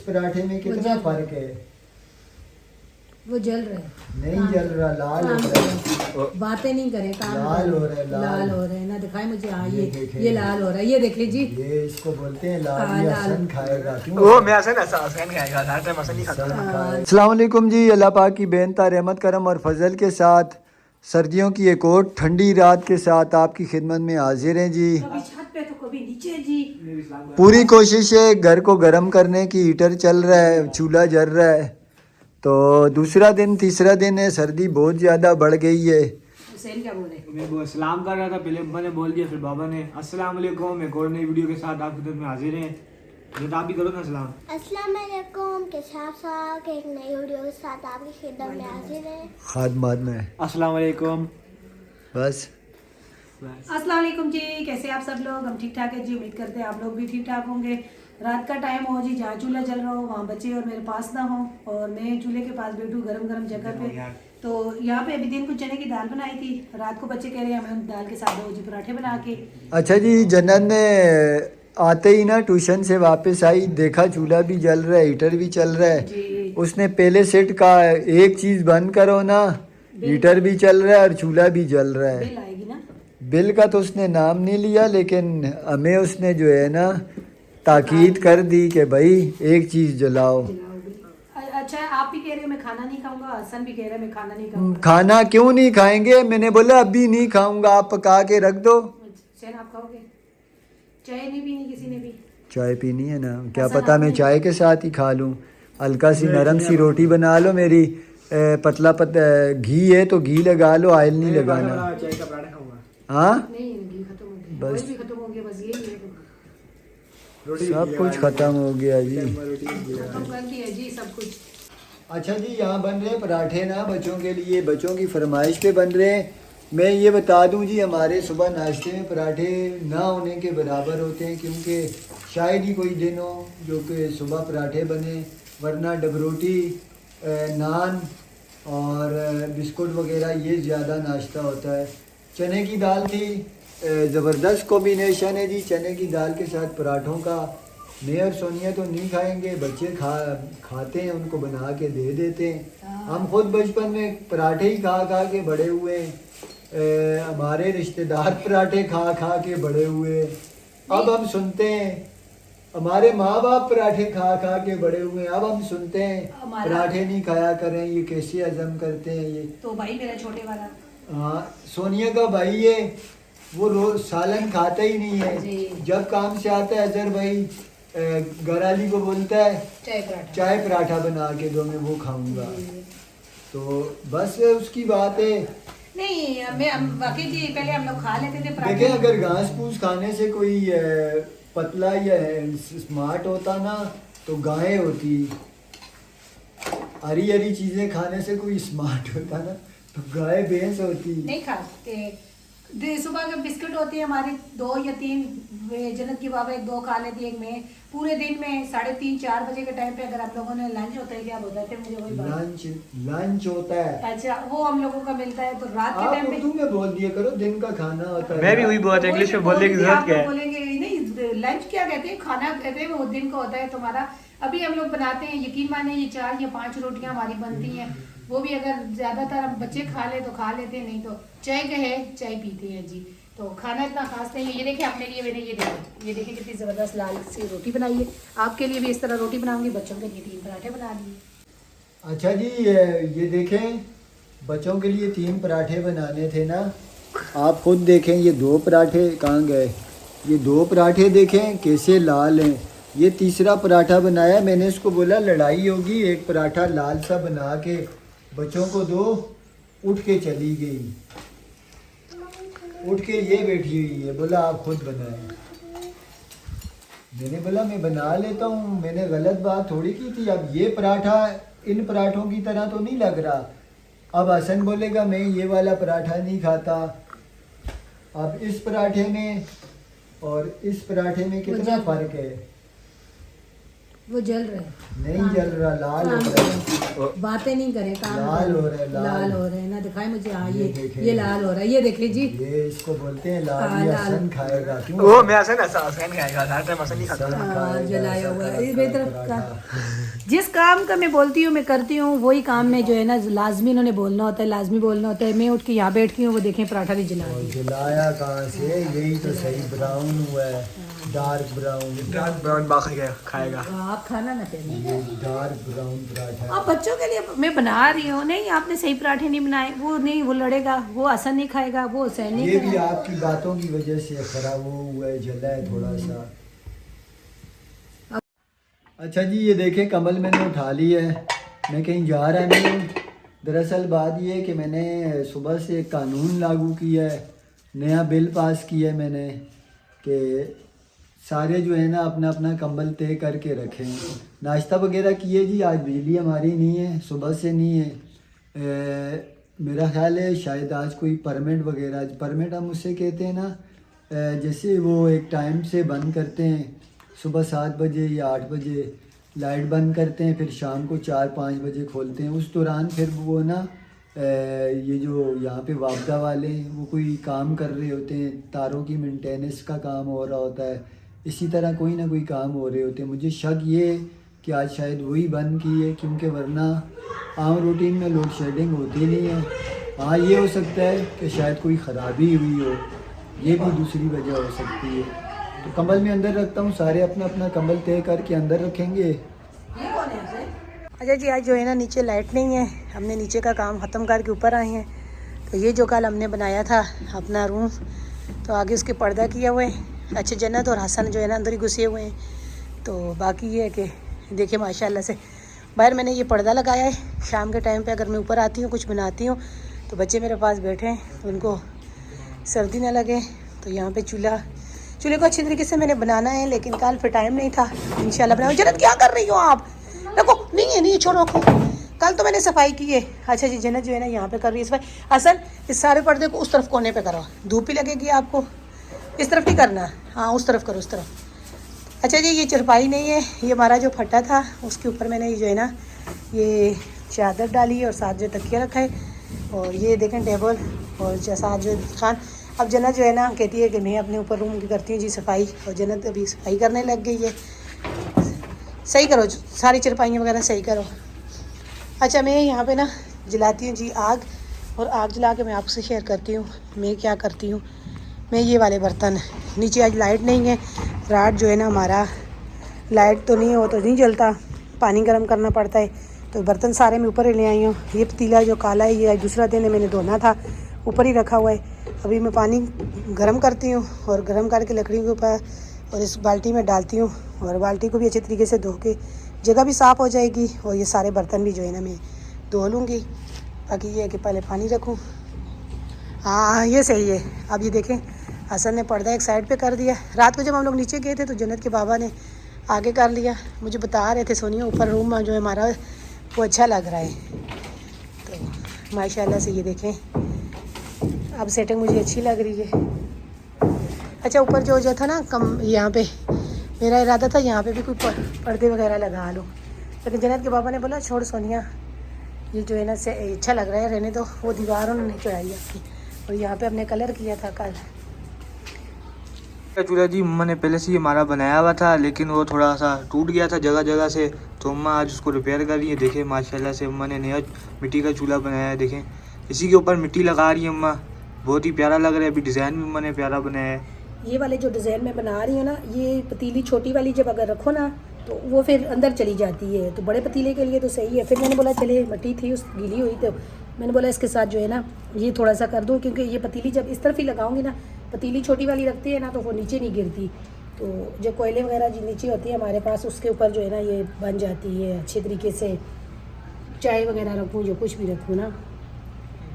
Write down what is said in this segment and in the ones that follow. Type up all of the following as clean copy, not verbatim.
पराठे में कितना फर्क है? वो जल रहे हैं। नहीं जल रहा, लाल हो रहा है। बातें नहीं करे, काम लाल हो रहा है, लाल हो रहे हैं ना, दिखाए मुझे। हाँ ये ये देखें। ये लाल हो रहा है, ये देखे जी। ये इसको बोलते हैं लाल। हाँ, ये लाल। हसन खाएगा क्यों? वो मैं हसन खाएगा, हर टाइम हसन नहीं खाता। अस्सलाम वालेकुम जी। अल्लाह पाक की बेनता रहमत करम और फजल के साथ सर्दियों की एक और ठंडी रात के साथ आपकी खिदमत में हाजिर हैं जी। कभी छत पे तो कभी नीचे जी। पूरी कोशिश है घर को गर्म करने की। हीटर चल रहा है, चूल्हा जल रहा है। तो दूसरा दिन तीसरा दिन है, सर्दी बहुत ज़्यादा बढ़ गई है। हुसैन क्या बोले? मैं वो सलाम कर रहा था, पहले अब्बा ने बोल दिया, फिर बाबा ने। अस्सलाम वालेकुम, एक और नई वीडियो के साथ आपकी खिदमत में हाजिर हैं। तो आप भी करो ना सलाम। अस्सलाम वालेकुम के साथ एक नई वीडियो के साथ आपकी खिदमत में हाजिर है। खादमाद में अस्सलाम वालेकुम। बस अस्सलाम वालेकुम जी, कैसे आप सब लोग? हम ठीक ठाक है जी, उम्मीद करते हैं आप लोग भी ठीक ठाक होंगे। रात का टाइम हो जी, जहाँ चूल्हा जल रहा हो वहाँ बच्चे और मेरे पास ना हो और मैं चूल्हे के पास बैठूँ गरम गरम जगह पे। तो यहाँ पे अभी दिन को चने की दाल बनाई थी, रात को बच्चे कह रहे हैं हमें दाल के साथ दो जी पराठे बना के। अच्छा जी। जन्नत ने आते ही ना ट्यूशन से वापस आई, देखा चूल्हा भी जल रहा है, हीटर भी चल रहा है। जी। उसने पहले सेट कहा एक चीज़ बंद करो ना, हीटर भी चल रहा है और चूल्हा भी जल रहा है। बिल आएगी ना? बिल का तो उसने नाम नहीं लिया, लेकिन हमें उसने जो है ना ताकीद कर दी कि भाई एक चीज़ जलाओ। अच्छा, आप भी कह रहे हैं मैं खाना नहीं खाऊंगा, हसन भी कह रहा है मैं खाना नहीं खाऊंगा। खाना क्यों नहीं खाएंगे? मैंने बोला अभी नहीं खाऊंगा, आप पका के रख दो। हुसैन आप खाओगे? चाय नहीं पीनी किसी ने भी? चाय पीनी है ना, क्या हसन पता मैं आपने- चाय के साथ ही खा लूँ। हल्का सी नरम सी रोटी बना लो मेरी। पतला घी है तो घी लगा लो, ऑयल नहीं लगाना। चाय का पराठा खाऊंगा। हाँ नहीं, घी खत्म हो गया, बस। ऑयल भी खत्म हो गया, बस ये ही है। सब कुछ खत्म हो गया जी। खत्म कर दिया जी सब कुछ। अच्छा जी, यहाँ बन रहे पराठे ना बच्चों के लिए, बच्चों की फरमाइश पे बन रहे हैं। मैं ये बता दूं जी, हमारे सुबह नाश्ते में पराठे ना होने के बराबर होते हैं, क्योंकि शायद ही कोई दिन हो जो कि सुबह पराठे बने, वरना डबरोटी, नान और बिस्कुट वगैरह ये ज़्यादा नाश्ता होता है। चने की दाल थी, ज़बरदस्त कॉम्बिनेशन है जी चने की दाल के साथ पराठों का। मैं और सोनिया तो नहीं खाएंगे, बच्चे खाते हैं, उनको बना के दे देते हैं। हम खुद बचपन में पराठे ही खा खा के बड़े हुए हैं। हमारे रिश्तेदार पराठे खा खा के बड़े हुए। अब हम सुनते हैं हमारे माँ बाप पराठे खा खा के बड़े हुए हैं, अब हम सुनते हैं पराठे नहीं खाया करें, ये कैसे हजम करते हैं ये। तो भाई मेरा छोटे वाला, हाँ, सोनिया का भाई है, वो रोज सालन खाता ही नहीं है। जब काम से आता है अजहर भाई घराली को बोलता है चाय पराठा बना के दो, मैं वो खाऊंगा। तो बस उसकी बात है। नहीं मैं बाकी जी पहले हम लोग खा लेते थे देखें, पराठे। अगर घास फूस खाने से कोई पतला या स्मार्ट होता ना तो गाय होती। हरी हरी चीजें खाने से कोई स्मार्ट होता ना तो गाय भैंस होती। नहीं खाते। सुबह के बिस्किट होते हैं हमारे 2 या 3, जन्नत की बाबा 1-2 खा लेती है, एक में पूरे दिन में 3:30-4 बजे के टाइम पे अगर आप लोगों ने लंच होता है, क्या बोलते थे मुझे वही बात। लंच होता है। अच्छा, वो हम लोगों का मिलता है, तो रात के आप टाइम पे उर्दू में बोल दिया करो, दिन का खाना होता है। मैं भी वही बात इंग्लिश में बोलने की जरूरत क्या है? बोलेंगे नहीं, लंच क्या कहते हैं, खाना कहते हैं, वो दिन का होता है तुम्हारा। अभी हम लोग बनाते हैं, यकीन माने ये 4 या 5 रोटियां हमारी बनती हैं, वो भी अगर ज्यादातर हम बच्चे खा ले तो खा लेते हैं, नहीं तो चाय कहे चाय पीते हैं जी। तो खाना इतना खास नहीं है। ये देखिए अपने लिए मैंने ये देखिए कितनी ज़बरदस्त लाल सी रोटी बनाई है। आपके लिए भी इस तरह रोटी बनाऊंगी, बच्चों के लिए 3 पराठे बना दिए। अच्छा जी, ये देखें, बच्चों के लिए 3 पराठे बनाने थे ना, आप खुद देखें ये 2 पराठे कहाँ गए। ये 2 पराठे देखें कैसे लाल हैं। ये तीसरा पराठा बनाया, मैंने इसको बोला लड़ाई होगी, एक पराठा लाल सा बना के बच्चों को दो। उठ के चली गई, उठ के ये बैठी हुई है, बोला आप खुद बनाए। मैंने बोला मैं बना लेता हूँ, मैंने गलत बात थोड़ी की थी। अब ये पराठा इन पराठों की तरह तो नहीं लग रहा। अब हसन बोलेगा मैं ये वाला पराठा नहीं खाता। अब इस पराठे में और इस पराठे में कितना फ़र्क है? वो जल रहे हैं, नहीं जल रहा, लाल हो रहा है। बातें नहीं करे, काम लाल करे। हो रहा है, लाल हो रहे हैं ना, दिखाए मुझे। हाँ ये ये देखें। ये लाल हो रहा है, ये देखे जी। ये इसको बोलते हैं हाँ, लाल, ये लाल। हसन खाएगा। क्यों? वो मैं ऐसा ना हसन खाएगा, हर टाइम हसन नहीं खाता। हसन हाँ, खाएगा, जलाया हुआ है। हसन इस तरफ पराठा। जिस काम का मैं बोलती हूँ, मैं करती हूँ, वही काम में जो है ना लाजमी इन्होंने बोलना होता है, लाजमी बोलना होता है। मैं उठ के यहाँ बैठती हूँ, वो देखें पराठा भी जला और दिया। जलाया कहाँ से? यही तो सही ब्राउन हुआ है, डार्क ब्राउन। डार्क ब्राउन बाखा खाएगा। आप खाना ना फिर। ये डार्क ब्राउन पराठा है। आप बच्चों के लिए मैं बना रही हूँ। नहीं, आपने सही पराठे नहीं बनाए, वो नहीं, वो लड़ेगा, वो हसन नहीं खाएगा, वो हुसैन नहीं ये भी खाएगा। आपकी बातों की वजह से खराब हुआ है, जला है थोड़ा सा। अच्छा जी, ये देखें कमल मैंने उठा ली है, मैं कहीं जा रहा नहीं हूँ। दरअसल बात ये है कि मैंने सुबह से एक कानून लागू किया है, नया बिल पास किया है मैंने कि सारे जो है ना अपना अपना कंबल तय करके रखें। नाश्ता वगैरह किए जी, आज बिजली हमारी नहीं है, सुबह से नहीं है। मेरा ख्याल है शायद आज कोई परमिट वगैरह, परमिट हम उससे कहते हैं ना, जैसे वो एक टाइम से बंद करते हैं, सुबह 7 बजे या 8 बजे लाइट बंद करते हैं, फिर शाम को 4-5 बजे खोलते हैं। उस दौरान फिर वो ना ये जो यहाँ पे वापदा वाले हैं वो कोई काम कर रहे होते हैं, तारों की मेंटेनेंस का काम हो रहा होता है, इसी तरह कोई ना कोई काम हो रहे होते हैं। मुझे शक ये है कि आज शायद वही बंद की है, क्योंकि वरना आम रूटीन में लोड शेडिंग होती नहीं है। हाँ, ये हो सकता है कि शायद कोई ख़राबी हुई हो, ये भी दूसरी वजह हो सकती है। तो कंबल में अंदर रखता हूँ, सारे अपना अपना कंबल तय करके अंदर रखेंगे। अच्छा जी, आज जो है ना नीचे लाइट नहीं है, हमने नीचे का काम ख़त्म करके ऊपर आए हैं। तो ये जो कल हमने बनाया था अपना रूम, तो आगे उसके पर्दा किया हुआ है। अच्छा, जन्नत और हसन जो है ना अंदर ही घुसे हुए हैं। तो बाकी ये है कि देखिए माशाल्लाह से बाहर मैंने ये पर्दा लगाया है। शाम के टाइम पे अगर मैं ऊपर आती हूँ कुछ बनाती हूँ तो बच्चे मेरे पास बैठे हैं, तो उनको सर्दी ना लगे। तो यहाँ पे चूल्हे को अच्छी तरीके से मैंने बनाना है, लेकिन कल फिर टाइम नहीं था। इंशाल्लाह बनाऊँ। जन्नत क्या कर रही हो आप? रखो, नहीं है छोड़ो, रखो। कल तो मैंने सफाई की है। अच्छा जी, जन्नत जो है ना यहाँ पे कर रही है सफाई। असल इस सारे पर्दे को उस तरफ कोने पे करो, धूप ही लगेगी आपको। इस तरफ नहीं करना, हाँ उस तरफ करो, उस तरफ। अच्छा जी, ये चरपाई नहीं है, ये हमारा जो फट्टा था उसके ऊपर मैंने ये जो है ना ये चादर डाली है और साथ जो तकिया रखा है। और ये देखें टेबल और साथ जो खान। अब जन्नत जो है ना कहती है कि मैं अपने ऊपर रूम की करती हूँ जी सफाई, और जन्नत अभी सफाई करने लग गई है। सही करो, सारी चरपाइयाँ वगैरह सही करो। अच्छा, मैं यहाँ पे ना जलाती हूँ जी आग, और आग जला के मैं आपसे शेयर करती हूँ मैं क्या करती हूँ। मैं ये वाले बर्तन, नीचे आज लाइट नहीं है, रात जो है ना हमारा लाइट तो नहीं हो तो नहीं जलता, पानी गर्म करना पड़ता है। तो बर्तन सारे मैं ऊपर ही ले आई हूँ। ये पतीला जो काला है ये आज दूसरा दिन है, मैंने धोना था, ऊपर ही रखा हुआ है। अभी मैं पानी गर्म करती हूँ और गर्म करके लकड़ी के ऊपर और इस बाल्टी में डालती हूँ, और बाल्टी को भी अच्छे तरीके से धो के जगह भी साफ़ हो जाएगी, और ये सारे बर्तन भी जो है ना मैं धो लूँगी। बाकी ये है कि पहले पानी रखूँ। हाँ, ये सही है। अब ये देखें हसन ने पर्दा एक साइड पे कर दिया। रात को जब हम लोग नीचे गए थे तो जन्नत के बाबा ने आगे कर लिया। मुझे बता रहे थे सोनिया ऊपर रूम जो है हमारा वो अच्छा लग रहा है। तो माशाल्लाह से ये देखें अब सेटिंग मुझे अच्छी लग रही है। अच्छा, ऊपर जो था ना कम, यहाँ पे मेरा इरादा था यहाँ पे भी कोई पर्दे वगैरह लगा लो, लेकिन जन्नत के बाबा ने बोला छोड़ सोनिया, ये जो है ना से अच्छा लग रहा है, रहने दो। वो दीवार उन्होंने चढ़ाई आपकी, और यहाँ पे हमने कलर किया था कल। चूल्हा जी मम्मा ने पहले से ही हमारा बनाया हुआ था, लेकिन वो थोड़ा सा टूट गया था जगह जगह से, तो मम्मा आज उसको रिपेयर कर रही है। देखें माशाल्लाह से मम्मा ने नया मिट्टी का चूल्हा बनाया है। देखें इसी के ऊपर मिट्टी लगा रही है मम्मा, बहुत ही प्यारा लग रहा है। अभी डिज़ाइन भी मम्मा ने प्यारा बनाया है। ये वाले जो डिज़ाइन मैं बना रही हूँ ना, ये पतीली छोटी वाली जब अगर रखो ना तो वो फिर अंदर चली जाती है, तो बड़े पतीले के लिए तो सही है। फिर मैंने बोला चले मिट्टी थी उस गीली हुई, तो मैंने बोला इसके साथ जो है ना ये थोड़ा सा कर दूँ, क्योंकि ये पतीली जब इस तरफ ही लगाऊंगी ना, पतीली छोटी वाली रखती है ना तो वो नीचे नहीं गिरती। तो जो कोयले वगैरह जो नीचे होती है हमारे पास, उसके ऊपर जो है ना ये बन जाती है अच्छे तरीके से। चाय वगैरह रखूँ, जो कुछ भी रखूँ ना।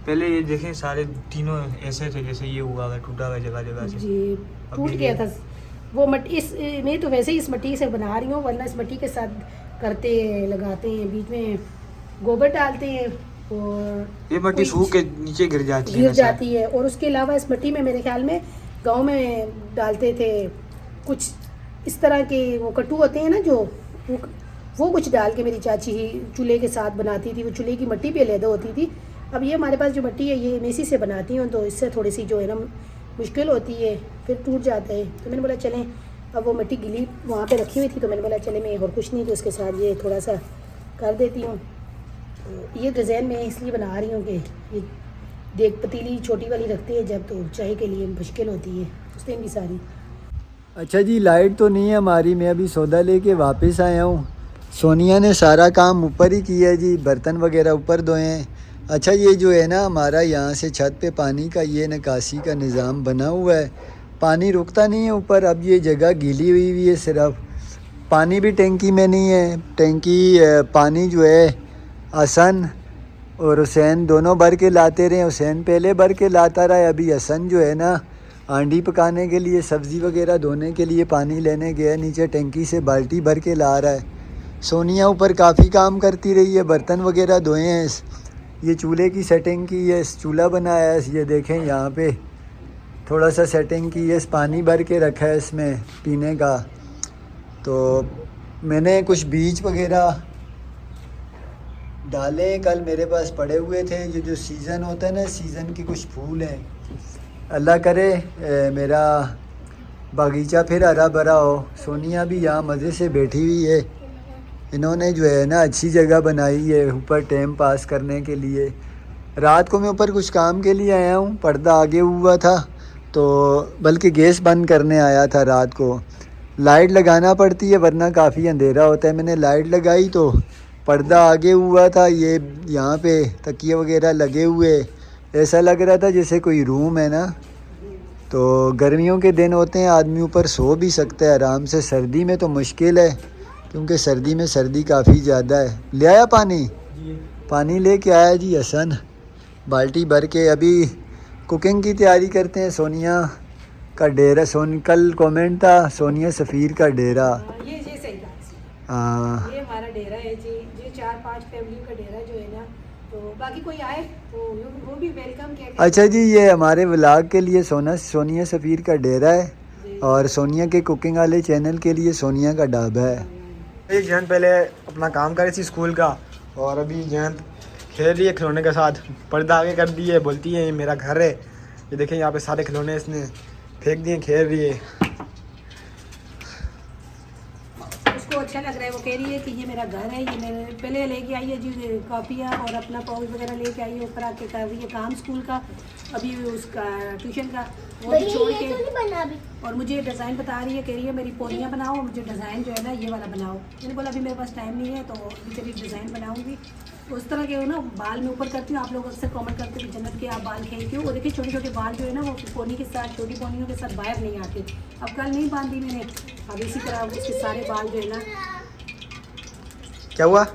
पहले ये देखें सारे तीनों ऐसे थे जैसे ये हुआ हुआ टूटा हुआ जगह जगह से, जी टूट गया था वो मट्टी। इस मैं तो वैसे ही इस मिट्टी से बना रही हूँ, वरना इस मिट्टी के साथ करते लगाते हैं, बीच में गोबर डालते हैं और ये मिट्टी सूख के नीचे गिर जाती है। और उसके अलावा इस मिट्टी में मेरे ख्याल में गांव में डालते थे कुछ इस तरह के वो कट्टू होते हैं ना, जो वो कुछ डाल के मेरी चाची ही चूल्हे के साथ बनाती थी। वो चूल्हे की मिट्टी भी अलहदा होती थी। अब ये हमारे पास जो मिट्टी है ये मेसी से बनाती हूँ, तो इससे थोड़ी सी जो है ना मुश्किल होती है, फिर टूट जाता है। तो मैंने बोला चलें, अब वो मिट्टी गिली वहाँ पे रखी हुई थी, तो मैंने बोला चले मैं और कुछ नहीं तो उसके साथ ये थोड़ा सा कर देती हूँ। तो ये डिज़ाइन मैं इसलिए बना रही हूँ कि ये देख पतीली छोटी वाली रखते हैं जब, तो चाय के लिए मुश्किल होती है उस दिन भी सारी। अच्छा जी, लाइट तो नहीं है हमारी, मैं अभी सौदा लेके वापस आया हूँ। सोनिया ने सारा काम ऊपर ही किया है जी, बर्तन वगैरह ऊपर धोए हैं। अच्छा, ये जो है ना हमारा यहाँ से छत पे पानी का ये निकासी का निज़ाम बना हुआ है, पानी रुकता नहीं है ऊपर। अब ये जगह गीली हुई है, सिर्फ पानी भी टैंकी में नहीं है। टैंकी पानी जो है हसन और हुसैन दोनों भर के लाते रहे। हुसैन पहले भर के लाता रहा है, अभी हसन जो है ना आंडी पकाने के लिए, सब्ज़ी वगैरह धोने के लिए पानी लेने गया नीचे, टैंकी से बाल्टी भर के ला रहा है। सोनिया ऊपर काफ़ी काम करती रही है, बर्तन वगैरह धोए हैं। ये चूल्हे की सेटिंग की है, चूल्हा बनाया है, ये देखें यहाँ पे थोड़ा सा सेटिंग की है, पानी भर के रखा है इसमें पीने का। तो मैंने कुछ बीज वगैरह डाले, कल मेरे पास पड़े हुए थे। जो सीज़न होता है ना, सीज़न के कुछ फूल हैं। अल्लाह करे मेरा बागीचा फिर हरा भरा हो। सोनिया भी यहाँ मज़े से बैठी हुई है। इन्होंने जो है ना अच्छी जगह बनाई है ऊपर टाइम पास करने के लिए। रात को मैं ऊपर कुछ काम के लिए आया हूँ, पर्दा आगे हुआ था, तो बल्कि गैस बंद करने आया था। रात को लाइट लगाना पड़ती है वरना काफ़ी अंधेरा होता है। मैंने लाइट लगाई तो पर्दा आगे हुआ था, ये यहाँ पे तकिए वगैरह लगे हुए, ऐसा लग रहा था जैसे कोई रूम है ना। तो गर्मियों के दिन होते हैं, आदमी ऊपर सो भी सकता है आराम से। सर्दी में तो मुश्किल है, क्योंकि सर्दी में सर्दी काफ़ी ज़्यादा है। ले आया पानी? पानी लेके आया जी हसन, बाल्टी भर के। अभी कुकिंग की तैयारी करते हैं। सोनिया का डेरा, कल कमेंट था सोनिया सफ़ीर का डेरा। ये सही बात। हाँ, ये हमारा डेरा है जी, ये 4-5 फैमिली का डेरा जो है ना, तो बाकी कोई आए तो वो भी वेलकम किया। अच्छा जी, ये हमारे व्लॉग के लिए सोनिया सफ़ीर का डेरा है, और सोनिया के कुकिंग वाले चैनल के लिए सोनिया का ढाबा है। एक जयंत पहले अपना काम कर रही थी स्कूल का, और अभी जयंत खेल रही है खिलौने के साथ। पर्दा आगे कर दिए, बोलती है ये मेरा घर है। ये देखें यहाँ पे सारे खिलौने इसने फेंक दिए, खेल रही है। उसको अच्छा लग रहा है, वो कह रही है कि ये मेरा घर है। ये मेरे पहले लेके आई है जी कॉपियाँ और अपना पाउच वगैरह लेके आई है, ऊपर आके कर रही है काम स्कूल का, अभी उसका ट्यूशन का वो भी छोड़ के। और मुझे डिज़ाइन बता रही है, कह रही है मेरी पोनियाँ बनाओ, मुझे डिज़ाइन जो है ना ये वाला बनाओ। मैंने बोला अभी मेरे पास टाइम नहीं है, तो अभी चलिए डिज़ाइन बनाऊँगी। उस तरह के हो ना बाल में ऊपर करती हूँ। आप लोग अक्सर कमेंट करते हैं जन्नत के आप बाल खेलते हो, और देखिए छोटे छोटे बाल जो है ना वो पोनी के साथ, छोटी पोनियों के साथ बाहर नहीं आते। अब कल नहीं बांधी मैंने, अब इसी तरह उसके सारे बाल जो है ना। क्या हुआ?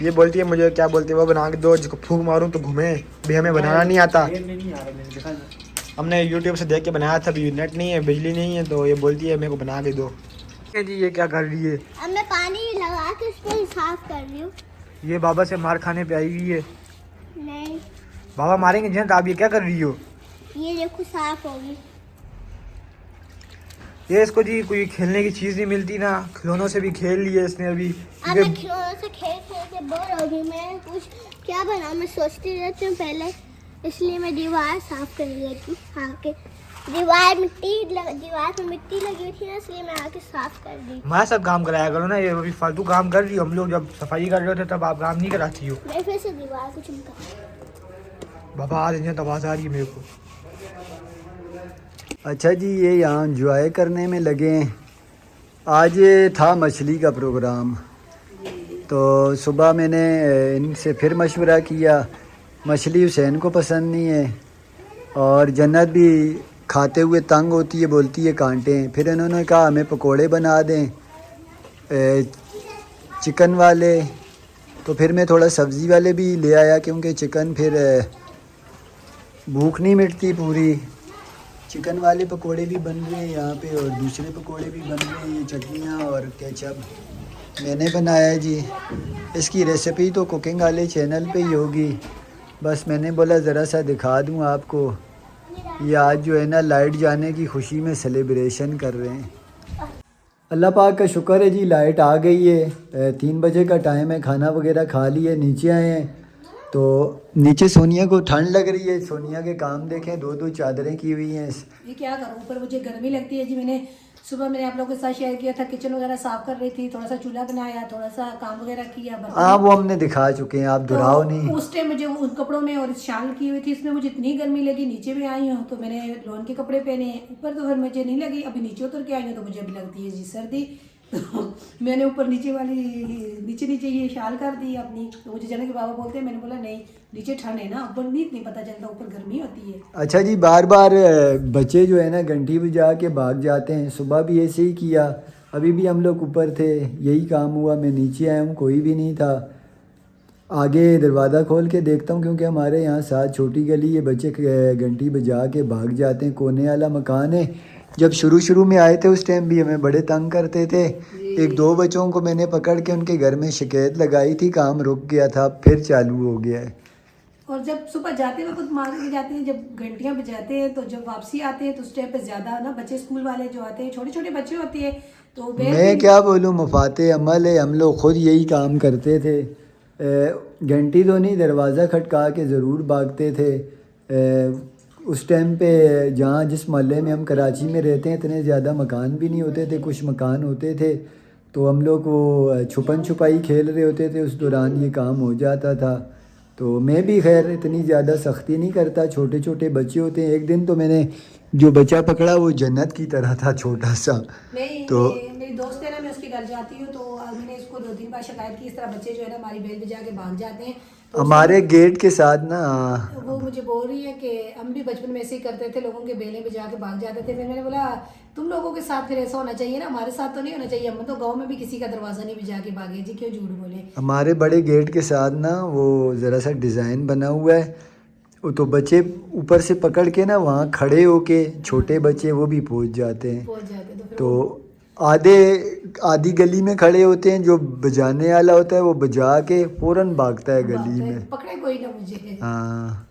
ये बोलती है मुझे, क्या बोलती है वो बना के दो, जिसको फूंक मारूं तो घूमे। भी हमें बनाना नहीं आता, हमने यूट्यूब से देख के बनाया था। अभी नेट नहीं है, बिजली नहीं है, तो ये बोलती है मेरे को बना के दो। जी ये क्या कर रही है? अब मैं पानी लगा के इसको साफ कर रही हूँ। ये बाबा से मार खाने पे आई हुई है। नहीं, बाबा मारेंगे जयंत, आप ये क्या कर रही हो? ये देखो साफ होगी। ये इसको जी कोई खेलने की चीज़ नहीं मिलती ना, खिलौनों से भी खेल लिया इसने अभी। अब मैं खिलौनों से खेल खेल के बोर हो गई। मैं कुछ क्या बनाऊँ, मैं सोचती रहती हूँ पहले, इसलिए मैं दीवार साफ कर लेती हूँ आके। दीवार में मिट्टी लगी हुई थी ना, इसलिए मैं आके साफ कर दी। मैं सब काम कराया करो ना, ये अभी फालतू काम कर रही हो। हम लोग जब सफाई कर रहे होते तब आप काम नहीं कराती हो। मैं फिर से दीवार को चमका। बाबा आज जयंत आवाज़ आ रही है मेरे को। अच्छा जी, ये यहाँ एंजॉय करने में लगे हैं। आज था मछली का प्रोग्राम, तो सुबह मैंने इनसे फिर मशवरा किया। मछली हुसैन को पसंद नहीं है, और जन्नत भी खाते हुए तंग होती है, बोलती है कांटे हैं। फिर इन्होंने कहा हमें पकोड़े बना दें चिकन वाले, तो फिर मैं थोड़ा सब्ज़ी वाले भी ले आया, क्योंकि चिकन फिर भूख नहीं मिटती पूरी। चिकन वाले पकोड़े भी बन रहे हैं यहाँ पे, और दूसरे पकोड़े भी बन रहे हैं। ये चटनियाँ और केचप मैंने बनाया है जी। इसकी रेसिपी तो कुकिंग वाले चैनल पे ही होगी, बस मैंने बोला ज़रा सा दिखा दूँ आपको। ये आज जो है ना लाइट जाने की खुशी में सेलिब्रेशन कर रहे हैं। अल्लाह पाक का शुक्र है जी, लाइट आ गई है। 3 बजे का टाइम है, खाना वगैरह खा लिए, नीचे आए हैं। तो नीचे सोनिया को ठंड लग रही है। सोनिया के काम देखें, 2-2 चादरें की हुई हैं। ये क्या करूँ, ऊपर मुझे गर्मी लगती है जी। मैंने आप लोगों के साथ शेयर किया था, किचन वगैरह साफ कर रही थी, थोड़ा सा चूल्हा बनाया, थोड़ा सा काम वगैरह किया। हाँ, वो हमने दिखा चुके हैं, आप दोहराओ नहीं। उस टाइम मुझे उन कपड़ों में और इस शाल की हुई थी, इसमें मुझे इतनी गर्मी लगी। नीचे भी आई हूँ तो मैंने लॉन के कपड़े पहने हैं, ऊपर तो फिर मुझे नहीं लगी। अभी नीचे उतर के आई हूँ तो मुझे अभी लगती है जी सर्दी। तो मैंने ऊपर नीचे ये शाल कर दी अपनी। तो मुझे जना के बाबा बोलते हैं, मैंने बोला नहीं, नीचे ठंड है ना, ऊपर नहीं पता चलता, ऊपर गर्मी होती है। अच्छा जी, बार बार बच्चे जो है ना घंटी बजा के भाग जाते हैं। सुबह भी ऐसे ही किया, अभी भी हम लोग ऊपर थे, यही काम हुआ। मैं नीचे आया हूँ, कोई भी नहीं था। आगे दरवाज़ा खोल के देखता हूँ, क्योंकि हमारे यहाँ साथ छोटी गली है, बच्चे घंटी बजा के भाग जाते हैं। कोने वाला मकान है। जब शुरू में आए थे उस टाइम भी हमें बड़े तंग करते थे। 1-2 बच्चों को मैंने पकड़ के उनके घर में शिकायत लगाई थी, काम रुक गया था, फिर चालू हो गया है। और जब सुबह जाते वक्त मार के जाते हैं, जब घंटियां बजाते हैं, तो जब वापसी आते हैं तो उस टाइम पे ज़्यादा ना बच्चे स्कूल वाले जो आते हैं, छोटे छोटे बच्चे होते हैं, तो मैं क्या बोलूँ, मफाते अमल है। हम लोग खुद यही काम करते थे। घंटी तो नहीं, दरवाज़ा खटका के ज़रूर भागते थे। उस टाइम पे जहाँ जिस मोहल्ले में हम कराची में रहते हैं, इतने ज़्यादा मकान भी नहीं होते थे, कुछ मकान होते थे। तो हम लोग वो छुपन छुपाई खेल रहे होते थे, उस दौरान ये काम हो जाता था। तो मैं भी खैर इतनी ज़्यादा सख्ती नहीं करता, छोटे छोटे बच्चे होते हैं। एक दिन तो मैंने जो बच्चा पकड़ा वो जन्नत की तरह था, छोटा सा। मेरी दोस्त है ना, मैं उसके घर जाती हूँ तो मैंने इसको 2-3 बार शिकायत की, इस तरह बच्चे जो है ना हमारी बेल बजा के भाग जाते हैं। तो हमारे गेट के साथ ना, वो मुझे बोल रही है कि हम भी बचपन में ऐसे ही करते थे, लोगों के बेलें बजा के भाग जाते थे। फिर मैंने बोला तुम लोगों के साथ फिर ऐसा होना चाहिए ना, हमारे साथ तो नहीं होना चाहिए। हम तो गाँव में भी किसी का दरवाज़ा नहीं बजा के भागे जी, क्यों झूठ बोले। हमारे बड़े गेट के साथ ना वो ज़रा सा डिज़ाइन बना हुआ है। वो तो बच्चे ऊपर से पकड़ के ना वहाँ खड़े होके, छोटे बच्चे वो भी पहुँच जाते हैं। तो आधी गली में खड़े होते हैं, जो बजाने वाला होता है वो बजा के फ़ौरन भागता है गली में। पकड़े कोई ना मुझे। हाँ।